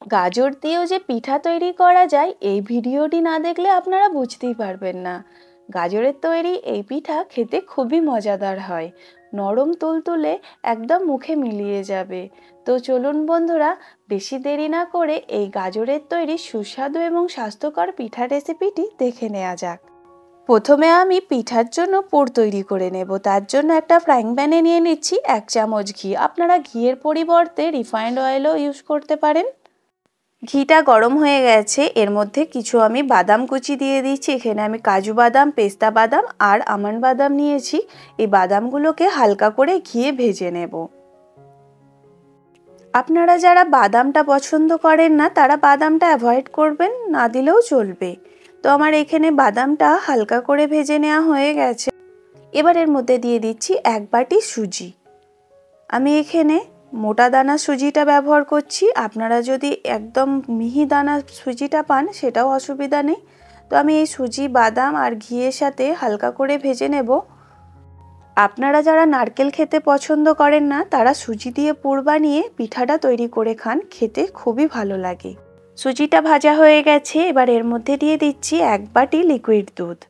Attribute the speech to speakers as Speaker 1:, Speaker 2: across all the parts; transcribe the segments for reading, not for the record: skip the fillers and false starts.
Speaker 1: গাজর দিয়েও যে পিঠা তৈরি করা যায় এই ভিডিওটি না দেখলে আপনারা বুঝতেই পারবেন না। গাজরের তৈরি এই পিঠা খেতে খুবই মজাদার হয়, নরম তুলতুলে, একদম মুখে মিলিয়ে যাবে। তো চলুন বন্ধুরা, বেশি দেরি না করে এই গাজরের তৈরি সুস্বাদু এবং স্বাস্থ্যকর পিঠা রেসিপিটি দেখে নেওয়া যাক। প্রথমে আমি পিঠার জন্য পুর তৈরি করে নেব। তার জন্য একটা ফ্রাইং প্যানে নিয়ে নিচ্ছি 1 চামচ ঘি। আপনারা ঘিয়ের পরিবর্তে রিফাইন্ড অয়েলও ইউজ করতে পারেন। ঘিটা গরম হয়ে গেছে, এর মধ্যে কিছু আমি বাদাম কুচি দিয়ে দিচ্ছি। এখানে আমি কাজু বাদাম, পেস্তা বাদাম আর আমন্ড বাদাম নিয়েছি। এই বাদামগুলোকে হালকা করে ঘিয়ে ভেজে নেব। আপনারা যারা বাদামটা পছন্দ করেন না তারা বাদামটা অ্যাভয়েড করবেন, না দিলেও চলবে। তো আমার এখানে বাদামটা হালকা করে ভেজে নেওয়া হয়ে গেছে। এবার এর মধ্যে দিয়ে দিচ্ছি 1 বাটি সুজি। আমি এখানে মোটা দানা সুজিটা ব্যবহার করছি। আপনারা যদি একদম মিহি দানা সুজিটা পান সেটাও অসুবিধা নেই। তো আমি এই সুজি, বাদাম আর ঘিয়ের সাথে হালকা করে ভেজে নেব। আপনারা যারা নারকেল খেতে পছন্দ করেন না তারা সুজি দিয়ে পুর বানিয়ে পিঠাটা তৈরি করে খান, খেতে খুবই ভালো লাগে। সুজিটা ভাজা হয়ে গেছে, এবার এর মধ্যে দিয়ে দিচ্ছি 1 বাটি লিকুইড দুধ।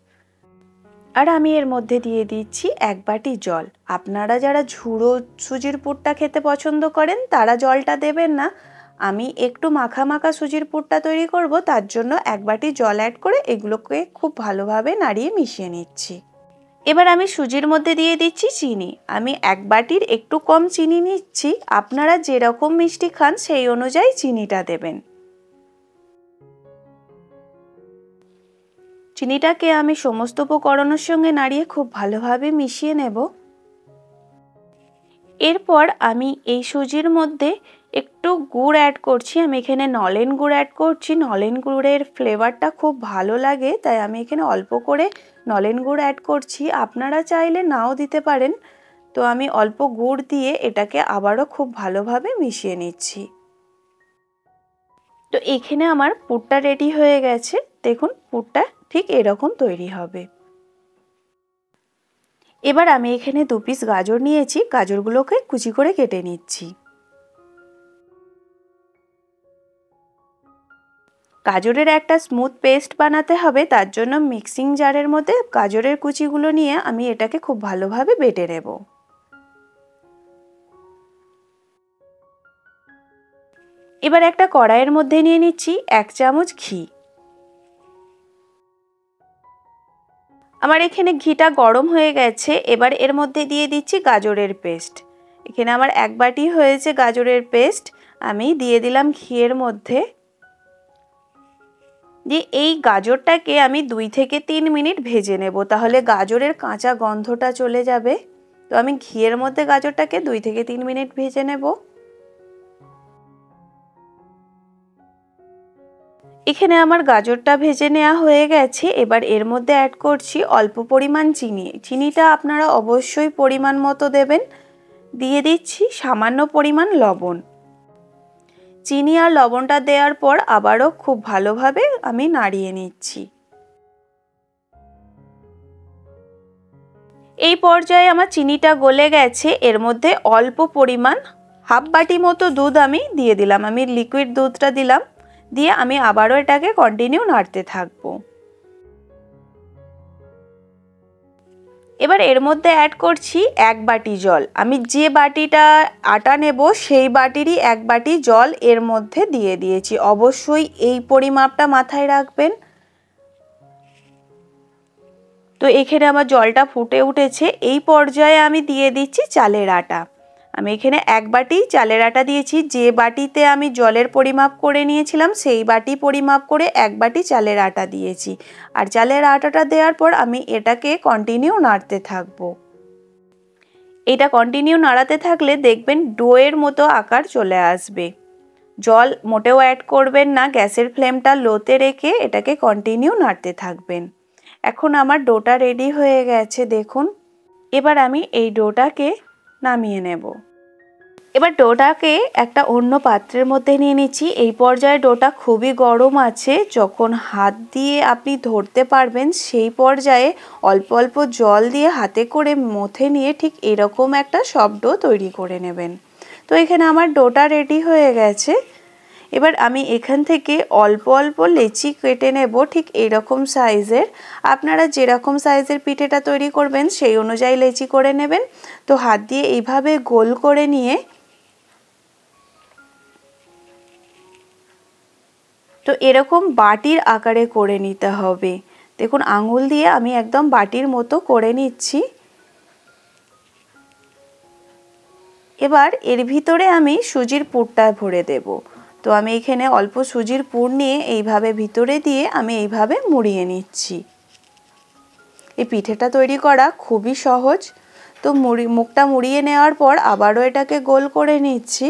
Speaker 1: আর আমি এর মধ্যে দিয়ে দিচ্ছি 1 বাটি জল। আপনারা যারা ঝুড়ো সুজির পুরটা খেতে পছন্দ করেন তারা জলটা দেবেন না। আমি একটু মাখা মাখা সুজির পুরটা তৈরি করব, তার জন্য 1 বাটি জল অ্যাড করে এগুলোকে খুব ভালোভাবে নাড়িয়ে মিশিয়ে নিচ্ছি। এবার আমি সুজির মধ্যে দিয়ে দিচ্ছি চিনি। আমি 1 বাটির একটু কম চিনি নিচ্ছি। আপনারা যেরকম মিষ্টি খান সেই অনুযায়ী চিনিটা দেবেন। চিনিটাকে আমি সমস্ত উপকরণের সঙ্গে নাড়িয়ে খুব ভালোভাবে মিশিয়ে নেব। এরপর আমি এই সুজির মধ্যে একটু গুড় অ্যাড করছি। আমি এখানে নলেন গুড় অ্যাড করছি। নলেন গুড়ের ফ্লেভারটা খুব ভালো লাগে, তাই আমি এখানে অল্প করে নলেন গুড় অ্যাড করছি। আপনারা চাইলে নাও দিতে পারেন। তো আমি অল্প গুড় দিয়ে এটাকে আবারও খুব ভালোভাবে মিশিয়ে নিচ্ছি। তো এখানে আমার পুরটা রেডি হয়ে গেছে। দেখুন পুরটা ঠিক এরকম তৈরি হবে। এবার আমি এখানে 2 পিস গাজর নিয়েছি, গাজরগুলোকে কুচি করে কেটে নিচ্ছি। গাজরের একটা স্মুথ পেস্ট বানাতে হবে, তার জন্য মিক্সিং জারের মধ্যে গাজরের কুচিগুলো নিয়ে আমি এটাকে খুব ভালোভাবে বেটে নেব। এবার একটা কড়াইয়ের মধ্যে নিয়ে নিচ্ছি 1 চামচ ঘি। আমার এখানে ঘিটা গরম হয়ে গেছে। এবার এর মধ্যে দিয়ে দিচ্ছি গাজরের পেস্ট। এখানে আমার 1 বাটি হয়েছে গাজরের পেস্ট। আমি দিয়ে দিলাম ঘিয়ের মধ্যে। যে এই গাজরটাকে আমি 2 থেকে 3 মিনিট ভেজে নেব, তাহলে গাজরের কাঁচা গন্ধটা চলে যাবে। তো আমি ঘিয়ের মধ্যে গাজরটাকে 2 থেকে 3 মিনিট ভেজে নেব। এখানে আমার গাজরটা ভেজে নেওয়া হয়ে গেছে। এবার এর মধ্যে অ্যাড করছি অল্প পরিমাণ চিনি। চিনিটা আপনারা অবশ্যই পরিমাণ মতো দেবেন। দিয়ে দিচ্ছি সামান্য পরিমাণ লবণ। চিনি আর লবণটা দেওয়ার পর আবারও খুব ভালোভাবে আমি নাড়িয়ে নিচ্ছি। এই পর্যায়ে আমার চিনিটা গলে গেছে। এর মধ্যে অল্প পরিমাণ হাফ বাটি মতো দুধ আমি দিয়ে দিলাম। আমি লিকুইড দুধটা দিলাম, দিয়ে আমি আবারও এটাকে কন্টিনিউ নাড়তে থাকবো। এবার এর মধ্যে অ্যাড করছি 1 বাটি জল। আমি যে বাটিটা আটা নেব সেই বাটিরই 1 বাটি জল এর মধ্যে দিয়ে দিয়েছি। অবশ্যই এই পরিমাপটা মাথায় রাখবেন। তো এখানে আমার জলটা ফুটে উঠেছে। এই পর্যায়ে আমি দিয়ে দিচ্ছি চালের আটা। আমি এখানে 1 বাটি চালের আটা দিয়েছি। যে বাটিতে আমি জলের পরিমাপ করে নিয়েছিলাম সেই বাটি পরিমাপ করে 1 বাটি চালের আটা দিয়েছি। আর চালের আটাটা দেওয়ার পর আমি এটাকে কন্টিনিউ নাড়তে থাকবো। এটা কন্টিনিউ নাড়াতে থাকলে দেখবেন ডোয়ের মতো আকার চলে আসবে। জল মোটেও অ্যাড করবেন না, গ্যাসের ফ্লেমটা লোতে রেখে এটাকে কন্টিনিউ নাড়তে থাকবেন। এখন আমার ডোটা রেডি হয়ে গেছে দেখুন। এবার আমি এই ডোটাকে নামিয়ে নেব। এবার ডোটাকে একটা অন্য পাত্রের মধ্যে নিয়ে নিচ্ছি। এই পর্যায়ে ডোটা খুবই গরম আছে, যখন হাত দিয়ে আপনি ধরতে পারবেন সেই পর্যায়ে অল্প অল্প জল দিয়ে হাতে করে মথে নিয়ে ঠিক এরকম একটা সফট ডো তৈরি করে নেবেন। তো এখানে আমার ডোটা রেডি হয়ে গেছে। এবার আমি এখান থেকে অল্প অল্প লেচি কেটে নেব ঠিক এরকম সাইজের। আপনারা যেরকম সাইজের পিঠেটা তৈরি করবেন সেই অনুযায়ী লেচি করে নেবেন। তো হাত দিয়ে এইভাবে গোল করে নিয়ে তো এরকম বাটির আকারে করে নিতে হবে। দেখুন আঙুল দিয়ে আমি একদম বাটির মতো করে নিচ্ছি। এবার এর ভিতরে আমি সুজির পুরটা ভরে দেব। তো আমি এখানে অল্প সুজির পুর নিয়ে এইভাবে ভিতরে দিয়ে আমি এইভাবে মুড়িয়ে নিচ্ছি। এই পিঠেটা তৈরি করা খুবই সহজ। তো মুখটা মুড়িয়ে নেওয়ার পর আবারও এটাকে গোল করে নিচ্ছি।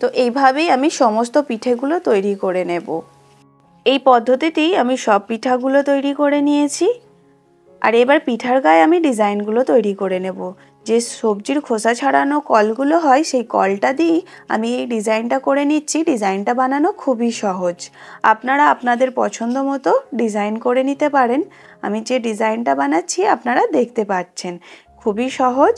Speaker 1: তো এইভাবেই আমি সমস্ত পিঠেগুলো তৈরি করে নেব। এই পদ্ধতিতেই আমি সব পিঠাগুলো তৈরি করে নিয়েছি। আর এবার পিঠার গায়ে আমি ডিজাইনগুলো তৈরি করে নেব। যে সবজির খোসা ছাড়ানো কলগুলো হয় সেই কলটা দিয়েই আমি এই ডিজাইনটা করে নিচ্ছি। ডিজাইনটা বানানো খুবই সহজ। আপনারা আপনাদের পছন্দ মতো ডিজাইন করে নিতে পারেন। আমি যে ডিজাইনটা বানাচ্ছি আপনারা দেখতে পাচ্ছেন, খুবই সহজ।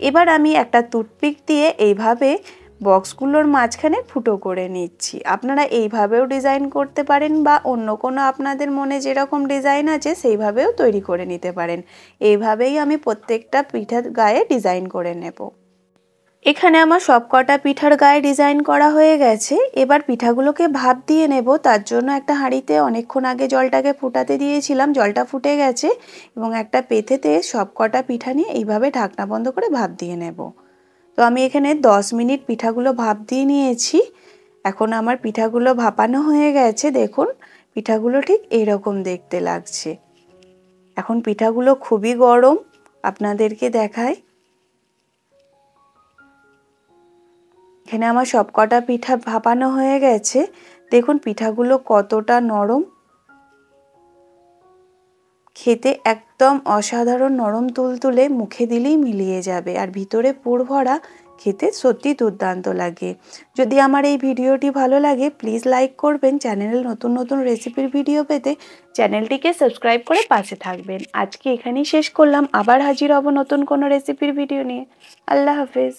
Speaker 1: এবার আমি একটা টুথপিক দিয়ে এইভাবে বক্সগুলোর মাঝখানে ফুটো করে নিচ্ছি। আপনারা এইভাবেও ডিজাইন করতে পারেন বা অন্য কোনো আপনাদের মনে যেরকম ডিজাইন আছে সেইভাবেও তৈরি করে নিতে পারেন। এইভাবেই আমি প্রত্যেকটা পিঠার গায়ে ডিজাইন করে নেব। এখানে আমার সবকটা পিঠার গায়ে ডিজাইন করা হয়ে গেছে। এবার পিঠাগুলোকে ভাপ দিয়ে নেব। তার জন্য একটা হাঁড়িতে অনেকক্ষণ আগে জলটাকে ফুটাতে দিয়েছিলাম, জলটা ফুটে গেছে এবং একটা পেথেতে সবকটা পিঠা নিয়ে এইভাবে ঢাকনা বন্ধ করে ভাপ দিয়ে নেব। তো আমি এখানে 10 মিনিট পিঠাগুলো ভাপ দিয়ে নিয়েছি। এখন আমার পিঠাগুলো ভাপানো হয়ে গেছে। দেখুন পিঠাগুলো ঠিক এরকম দেখতে লাগছে। এখন পিঠাগুলো খুবই গরম, আপনাদেরকে দেখায়। এখানে আমার সবকটা পিঠা ভাপানো হয়ে গেছে। দেখুন পিঠাগুলো কতটা নরম, খেতে একদম অসাধারণ নরম তুলতুলে, মুখে দিলেই মিলিয়ে যাবে। আর ভিতরে পুর ভরা, খেতে সত্যি দুর্দান্ত লাগে। যদি আমার এই ভিডিওটি ভালো লাগে প্লিজ লাইক করবেন। চ্যানেলে নতুন নতুন রেসিপির ভিডিও পেতে চ্যানেলটিকে সাবস্ক্রাইব করে পাশে থাকবেন। আজকে এখানেই শেষ করলাম, আবার হাজির হব নতুন কোনো রেসিপির ভিডিও নিয়ে। আল্লাহ হাফেজ।